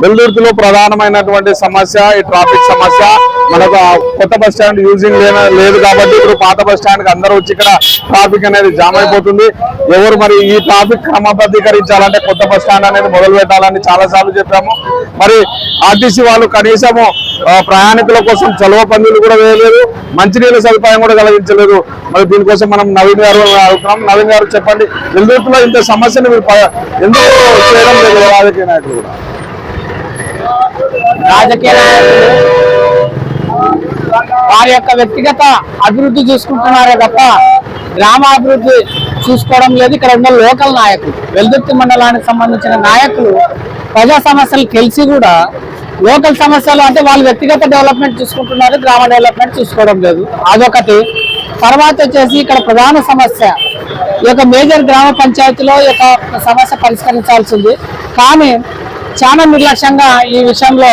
వెల్దుర్తిలో ప్రధానమైనటువంటి సమస్య ఈ ట్రాఫిక్ సమస్య. మనకు కొత్త బస్ స్టాండ్ యూజింగ్ లేదు కాబట్టి ఇప్పుడు పాత బస్ స్టాండ్ కి అందరూ వచ్చి ఇక్కడ ట్రాఫిక్ అనేది జామ్ అయిపోతుంది. ఎవరు మరి ఈ ట్రాఫిక్ క్రమబద్ధీకరించాలంటే కొత్త బస్ స్టాండ్ అనేది మొదలు పెట్టాలని చాలా సార్లు చెప్పాము. మరి ఆర్టీసీ వాళ్ళు కనీసము ప్రయాణికుల కోసం చలువ పందులు కూడా వేయలేదు, మంచినీళ్ళ సదుపాయం కూడా కలిగించలేదు. మరి దీనికోసం మనం నవీన్ గారు అడుగుతున్నాం. నవీన్ గారు చెప్పండి, వెల్దుర్తిలో ఇంత సమస్యను మీరు ఎందుకు చేయడం లేదు? రాజకీయ నాయకులు కూడా వారి యొక్క వ్యక్తిగత అభివృద్ధి చూసుకుంటున్నారే తప్ప గ్రామాభివృద్ధి చూసుకోవడం లేదు. ఇక్కడ ఉన్న లోకల్ నాయకులు, వెల్దుర్తి మండలానికి సంబంధించిన నాయకులు ప్రజా సమస్యలు తెలిసి కూడా లోకల్ సమస్యలు అంటే వాళ్ళు వ్యక్తిగత డెవలప్మెంట్ చూసుకుంటున్నారు, గ్రామ డెవలప్మెంట్ చూసుకోవడం లేదు. అదొకటి. తర్వాత వచ్చేసి ఇక్కడ ప్రధాన సమస్య ఈ యొక్క మేజర్ గ్రామ పంచాయతీలో ఈ యొక్క సమస్య పరిష్కరించాల్సింది, కానీ చాలా నిర్లక్ష్యంగా ఈ విషయంలో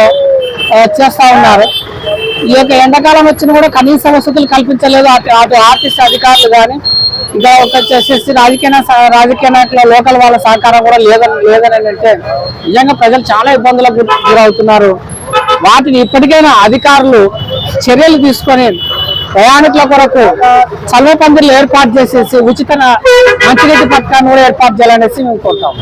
చేస్తూ ఉన్నారు. ఈ యొక్క ఎండాకాలం వచ్చినా కూడా కనీస వసతులు కల్పించలేదు అటు ఆర్టీసీ అధికారులు కానీ, ఇంకా వచ్చేసి రాజకీయ నాయకుల లోకల్ వాళ్ళ సహకారం కూడా లేదని అంటే నిజంగా ప్రజలు చాలా ఇబ్బందులకు గురవుతున్నారు. వాటిని ఇప్పటికైనా అధికారులు చర్యలు తీసుకొని ప్రయాణికుల కొరకు చల్వ పందిర్లు ఏర్పాటు చేసేసి ఉచిత మంచినీటి పథకాన్ని కూడా ఏర్పాటు చేయాలనేసి మేము కోరుతాము.